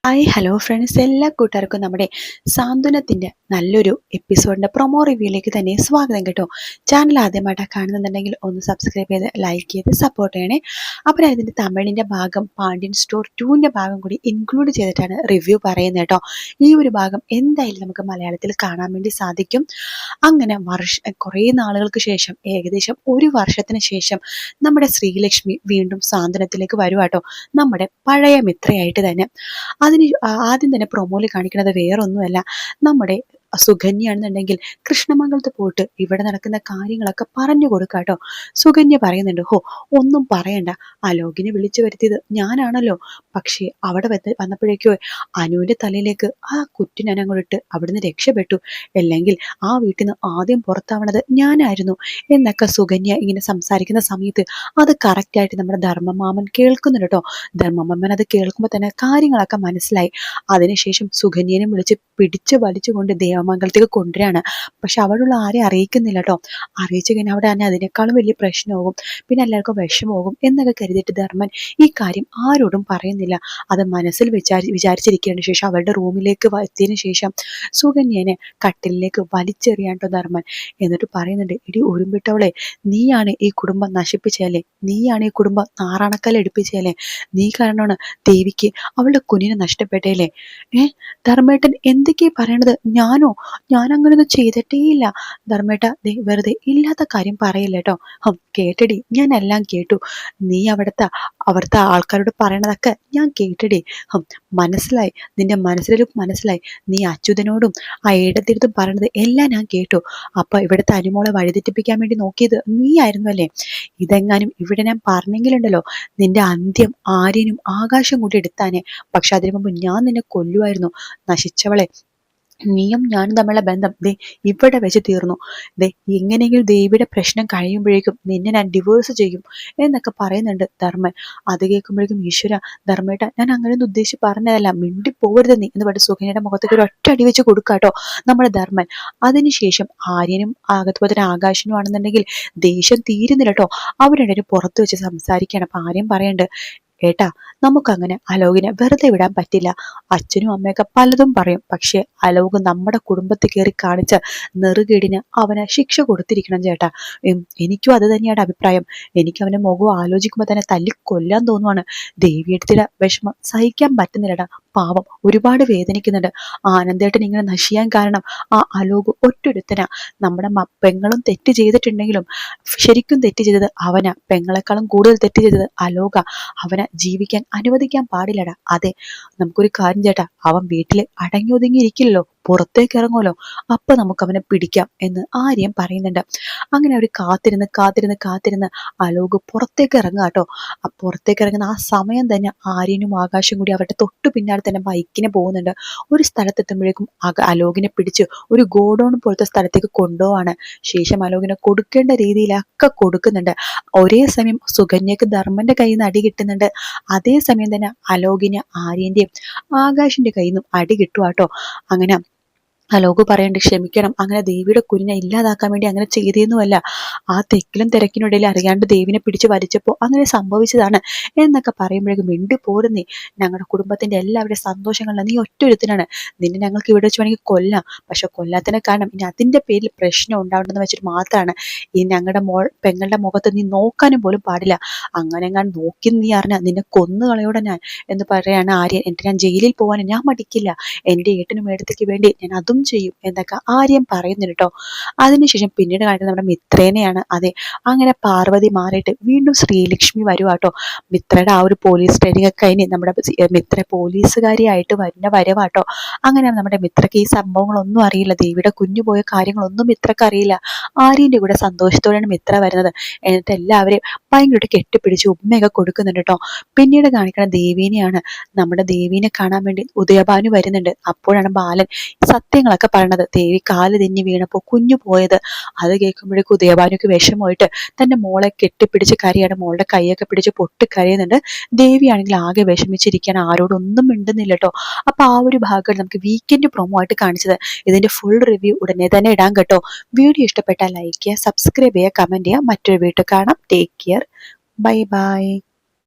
Hi hello friends, എല്ലാ കൂട്ടുകാർക്കും നമ്മുടെ സാന്ത്വനത്തിൻ്റെ നല്ലൊരു എപ്പിസോഡിൻ്റെ പ്രൊമോ റിവ്യൂയിലേക്ക് തന്നെ സ്വാഗതം കേട്ടോ. ചാനൽ ആദ്യമായിട്ടാണ് കാണുന്നുണ്ടെങ്കിൽ ഒന്ന് സബ്സ്ക്രൈബ് ചെയ്ത് ലൈക്ക് ചെയ്ത് സപ്പോർട്ട് ചെയ്യണേ. അപ്പോൾ ഇതിൻ്റെ തമിഴിൻ്റെ ഭാഗം പാണ്ഡ്യൻ സ്റ്റോർ 2ൻ്റെ ഭാഗം കൂടി ഇൻക്ലൂഡ് ചെയ്തിട്ടാണ് റിവ്യൂ പറയുന്നത് കേട്ടോ. ഈ ഒരു ഭാഗം എന്തായാലും നമുക്ക് മലയാളത്തിൽ കാണാൻ വേണ്ടി സാധിക്കും. അങ്ങനെ കുറേ നാളുകൾക്ക് ശേഷം, ഏകദേശം ഒരു വർഷത്തിന് ശേഷം നമ്മുടെ ശ്രീലക്ഷ്മി വീണ്ടും സാന്ത്വനത്തിലേക്ക് വരുവാട്ടോ, നമ്മുടെ പഴയ മിത്രയായിട്ട് തന്നെ. ആദ്യം തന്നെ പ്രൊമോയിൽ കാണിക്കുന്നത് വേറൊന്നുമല്ല, നമ്മുടെ സുകന്യാണെന്നുണ്ടെങ്കിൽ കൃഷ്ണമംഗലത്ത് പോയിട്ട് ഇവിടെ നടക്കുന്ന കാര്യങ്ങളൊക്കെ പറഞ്ഞു കൊടുക്കാട്ടോ. സുകന്യ പറയുന്നുണ്ട്, ഒന്നും പറയണ്ട, അലോകിനെ വിളിച്ചു വരുത്തിയത് ഞാനാണല്ലോ. പക്ഷേ അവിടെ വന്നപ്പോഴേക്കോ അനുവിൻ്റെ തലയിലേക്ക് ആ കുറ്റിനങ്ങോട്ട് അവിടുന്ന് രക്ഷപ്പെട്ടു. അല്ലെങ്കിൽ ആ വീട്ടിൽ നിന്ന് ആദ്യം പുറത്താവണത് ഞാനായിരുന്നു എന്നൊക്കെ സുകന്യ ഇങ്ങനെ സംസാരിക്കുന്ന സമയത്ത് അത് കറക്റ്റായിട്ട് നമ്മുടെ ധർമ്മമാമൻ കേൾക്കുന്നുണ്ട് കേട്ടോ. ധർമ്മമാമൻ അത് കേൾക്കുമ്പോൾ തന്നെ കാര്യങ്ങളൊക്കെ മനസ്സിലായി. അതിനുശേഷം സുകന്യനെ വിളിച്ച് പിടിച്ച് വലിച്ചുകൊണ്ട് ദേവമംഗലത്തേക്ക് കൊണ്ടുവരികയാണ്. പക്ഷെ അവിടെയുള്ള ആരെയും അറിയിക്കുന്നില്ല കേട്ടോ. അറിയിച്ചു കഴിഞ്ഞാൽ അവിടെ തന്നെ അതിനേക്കാളും വലിയ പ്രശ്നമാകും, പിന്നെ എല്ലാവർക്കും വിഷമമാകും എന്നൊക്കെ കരുതിയിട്ട് ധർമ്മൻ ഈ കാര്യം ആരോടും പറയുന്നില്ല. അത് മനസ്സിൽ വിചാരിച്ചിരിക്കേണ്ട ശേഷം അവരുടെ റൂമിലേക്ക് എത്തിയതിനു ശേഷം സുകന്യനെ കട്ടിലേക്ക് വലിച്ചെറിയാൻ കേട്ടോ ധർമ്മൻ. എന്നിട്ട് പറയുന്നുണ്ട്, ഇടി ഉരുമ്പിട്ടവളെ, നീയാണ് ഈ കുടുംബം നശിപ്പിച്ചല്ലേ, നീയാണ് ഈ കുടുംബം നാറാണക്കല്ല് എടുപ്പിച്ചല്ലേ, നീ കാരണമാണ് ദേവിക്ക് അവളുടെ കുഞ്ഞിനെ നഷ്ടപ്പെട്ടേലേ. ധർമ്മേട്ടൻ എന്തൊക്കെയാ പറയണത്? ഞാൻ അങ്ങനെയൊന്നും ചെയ്തിട്ടേയില്ല. ധർമ്മേട്ട വെറുതെ ഇല്ലാത്ത കാര്യം പറയില്ല കേട്ടോ. കേട്ടടി, ഞാൻ എല്ലാം കേട്ടു. നീ അവിടുത്തെ ആൾക്കാരോട് പറയണതൊക്കെ ഞാൻ കേട്ടടി. മനസ്സിലായി, നിന്റെ മനസ്സിലായി. നീ അച്യുതനോടും ആ ഏടത്തിരുത്തും പറയണത് എല്ലാം ഞാൻ കേട്ടു. അപ്പൊ ഇവിടുത്തെ അനുമോളെ വഴിതെറ്റിപ്പിക്കാൻ വേണ്ടി നോക്കിയത് നീ ആയിരുന്നു അല്ലേ? ഇതെങ്ങാനും ഇവിടെ ഞാൻ പറഞ്ഞെങ്കിലുണ്ടല്ലോ, നിന്റെ അന്ത്യം ആര്യനും ആകാശം കൂടി എടുത്താനേ. പക്ഷെ അതിനു മുമ്പ് ഞാൻ നിന്നെ കൊല്ലുമായിരുന്നു, നശിച്ചവളെ. നീയും ഞാനും തമ്മിലുള്ള ബന്ധം ഇവിടെ വെച്ച് തീർന്നു. എങ്ങനെയെങ്കിലും ദേവിയുടെ പ്രശ്നം കഴിയുമ്പോഴേക്കും നിന്നെ ഞാൻ ഡിവോഴ്സ് ചെയ്യും എന്നൊക്കെ പറയുന്നുണ്ട് ധർമ്മൻ. അത് കേൾക്കുമ്പോഴേക്കും ഈശ്വര, ധർമ്മേട്ട, ഞാൻ അങ്ങനെയൊന്നും ഉദ്ദേശിച്ച് പറഞ്ഞതല്ല, മിണ്ടി പോകരുത് നീ എന്ന് പറഞ്ഞ് സുകന്യയുടെ മുഖത്തേക്ക് ഒരു ഒറ്റ അടി വെച്ച് കൊടുക്കാട്ടോ നമ്മുടെ ധർമ്മൻ. അതിനുശേഷം ആര്യനും അതുപോലെ തന്നെ ആകാശനും ആണെന്നുണ്ടെങ്കിൽ ദേഷ്യം തീരുന്നില്ല കേട്ടോ. അവരുടെ പുറത്ത് വെച്ച് സംസാരിക്കുകയാണ്. അപ്പൊ ആര്യം പറയണ്ട്, ഏട്ടാ, നമുക്കങ്ങനെ അലോകിനെ വെറുതെ വിടാൻ പറ്റില്ല. അച്ഛനും അമ്മയൊക്കെ പലതും പറയും, പക്ഷെ അലോക് നമ്മുടെ കുടുംബത്തിൽ കയറി കാണിച്ച നെറുകേടിന് അവനെ ശിക്ഷ കൊടുത്തിരിക്കണം ചേട്ടാ. എനിക്കും അത് തന്നെയാണ് അഭിപ്രായം. എനിക്ക് അവന്റെ മുഖം ആലോചിക്കുമ്പോൾ തന്നെ തല്ലി കൊല്ലാൻ തോന്നുവാണ്. ദേവിയെടുത്തിടെ വിഷമം സഹിക്കാൻ പറ്റുന്നില്ലടാ, പാവം, ഒരുപാട് വേദനിക്കുന്നുണ്ട്. ആനന്ദേട്ടൻ ഇങ്ങനെ നശിയാൻ കാരണം ആ അലോക് ഒറ്റൊരുത്തനാ. നമ്മുടെ പെങ്ങളും തെറ്റ് ചെയ്തിട്ടുണ്ടെങ്കിലും ശരിക്കും തെറ്റ് ചെയ്തത് അവനാ. പെങ്ങളെക്കാളും കൂടുതൽ തെറ്റ് ചെയ്തത് അലോക. അവനെ ജീവിക്കാൻ അനുവദിക്കാൻ പാടില്ലടാ. അതെ, നമുക്കൊരു കാര്യം ചേട്ടാ, അവൻ വീട്ടിൽ അടങ്ങി ഒതുങ്ങിയിരിക്കില്ലല്ലോ, പുറത്തേക്ക് ഇറങ്ങുമല്ലോ, അപ്പൊ നമുക്ക് അവനെ പിടിക്കാം എന്ന് ആര്യം പറയുന്നുണ്ട്. അങ്ങനെ അവർ കാത്തിരുന്ന് അലോക് പുറത്തേക്ക് ഇറങ്ങുക കേട്ടോ. ആ പുറത്തേക്ക് ഇറങ്ങുന്ന ആ സമയം തന്നെ ആര്യനും ആകാശം കൂടി അവരുടെ തൊട്ടു പിന്നാലെ തന്നെ ബൈക്കിന് പോകുന്നുണ്ട്. ഒരു സ്ഥലത്തെത്തുമ്പോഴേക്കും അലോകിനെ പിടിച്ച് ഒരു ഗോഡൌൺ പോലത്തെ സ്ഥലത്തേക്ക് കൊണ്ടുപോവാണ്. ശേഷം അലോകിനെ കൊടുക്കേണ്ട രീതിയിലൊക്കെ കൊടുക്കുന്നുണ്ട്. ഒരേ സമയം സുകന്യക്ക് ധർമ്മന്റെ കയ്യിൽ നിന്ന് അടി കിട്ടുന്നുണ്ട്. അതേസമയം തന്നെ അലോകിന് ആര്യന്റെയും ആകാശിന്റെ കയ്യിൽ നിന്നും അടി കിട്ടുവാട്ടോ. അങ്ങനെ അലോക് പറയണ്ട്, ക്ഷമിക്കണം, അങ്ങനെ ദേവിയുടെ കുഞ്ഞിനെ ഇല്ലാതാക്കാൻ വേണ്ടി അങ്ങനെ ചെയ്തെന്നുമല്ല. ആ തെക്കിലും തിരക്കിനിടയിൽ അറിയാണ്ട് ദേവിനെ പിടിച്ച് വലിച്ചപ്പോൾ അങ്ങനെ സംഭവിച്ചതാണ് എന്നൊക്കെ പറയുമ്പോഴേക്കും മിണ്ടി പോരുന്നേ. ഞങ്ങളുടെ കുടുംബത്തിന്റെ എല്ലാവരുടെയും സന്തോഷങ്ങളിലാണ് നീ ഒറ്റൊരുത്തിനാണ്. നിന്നെ ഞങ്ങൾക്ക് ഇവിടെ വെച്ച് വേണമെങ്കിൽ കൊല്ലാം, പക്ഷെ കൊല്ലാത്തിന് കാരണം ഇനി അതിന്റെ പേരിൽ പ്രശ്നം ഉണ്ടാവണമെന്ന് വെച്ചിട്ട് മാത്രമാണ് ഈ ഞങ്ങളുടെ പെങ്ങളുടെ മുഖത്ത് നീ നോക്കാനും പോലും പാടില്ല. അങ്ങനെ ഞാൻ നോക്കി നീ അറിഞ്ഞാൽ നിന്നെ കൊന്നുകളയോടെ ഞാൻ എന്ന് പറയാണ് ആര്യൻ. എന്നിട്ട് ഞാൻ ജയിലിൽ പോകാൻ ഞാൻ മടിക്കില്ല, എൻ്റെ ഏട്ടനും ഏടത്തേക്ക് വേണ്ടി ഞാൻ അതും ചെയ്യും എന്നൊക്കെ ആര്യം പറയുന്നുണ്ട് കേട്ടോ. അതിനുശേഷം പിന്നീട് കാണിക്കുന്നത് നമ്മുടെ മിത്രേനെയാണ്. അതെ, അങ്ങനെ പാർവതി മാറിയിട്ട് വീണ്ടും ശ്രീലക്ഷ്മി വരുവാട്ടോ. മിത്രയുടെ ആ ഒരു പോലീസ് ട്രെയിനിങ് ഒക്കെ കഴിഞ്ഞ് നമ്മുടെ മിത്ര പോലീസുകാരിയായിട്ട് വരുന്ന വരവാട്ടോ. അങ്ങനെ നമ്മുടെ മിത്രക്ക് ഈ സംഭവങ്ങളൊന്നും അറിയില്ല, ദേവിയുടെ കുഞ്ഞു പോയ കാര്യങ്ങളൊന്നും മിത്രക്ക് അറിയില്ല. ആര്യന്റെ കൂടെ സന്തോഷത്തോടെയാണ് മിത്ര വരുന്നത്. എന്നിട്ട് എല്ലാവരെയും ഭയങ്കരമായിട്ട് കെട്ടിപ്പിടിച്ച് ഉമ്മയൊക്കെ കൊടുക്കുന്നുണ്ട് കേട്ടോ. പിന്നീട് കാണിക്കുന്ന ദേവീനെയാണ്. നമ്മുടെ ദേവീനെ കാണാൻ വേണ്ടി ഉദയഭാനു വരുന്നുണ്ട്. അപ്പോഴാണ് ബാലൻ സത്യങ്ങളൊക്കെ പറയണത്. ദേവി കാല് തെന്നി വീണപ്പോൾ കുഞ്ഞു പോയത്. അത് കേൾക്കുമ്പോഴേക്കും ഉദയഭാനുക്ക് വിഷമമായിട്ട് തന്റെ മോളെ കെട്ടിപ്പിടിച്ച് കരയാണ്. മോളുടെ കൈയൊക്കെ പിടിച്ച് പൊട്ടി കരയുന്നുണ്ട്. ദേവിയാണെങ്കിൽ ആകെ വിഷമിച്ചിരിക്കുകയാണ്, ആരോടൊന്നും മിണ്ടുന്നില്ല കേട്ടോ. അപ്പൊ ആ ഒരു ഭാഗം നമുക്ക് വീക്കെൻഡ് പ്രൊമോ ആയിട്ട് കാണിച്ചത്. ഇതിന്റെ ഫുൾ റിവ്യൂ ഉടനെ തന്നെ ഇടാൻ കേട്ടോ. വീഡിയോ ഇഷ്ടപ്പെട്ടാൽ ലൈക്ക് ചെയ്യുക, സബ്സ്ക്രൈബ് ചെയ്യുക, കമന്റ് ചെയ്യുക. മറ്റൊരു വീഡിയോ കാണാം. Take care, bye bye.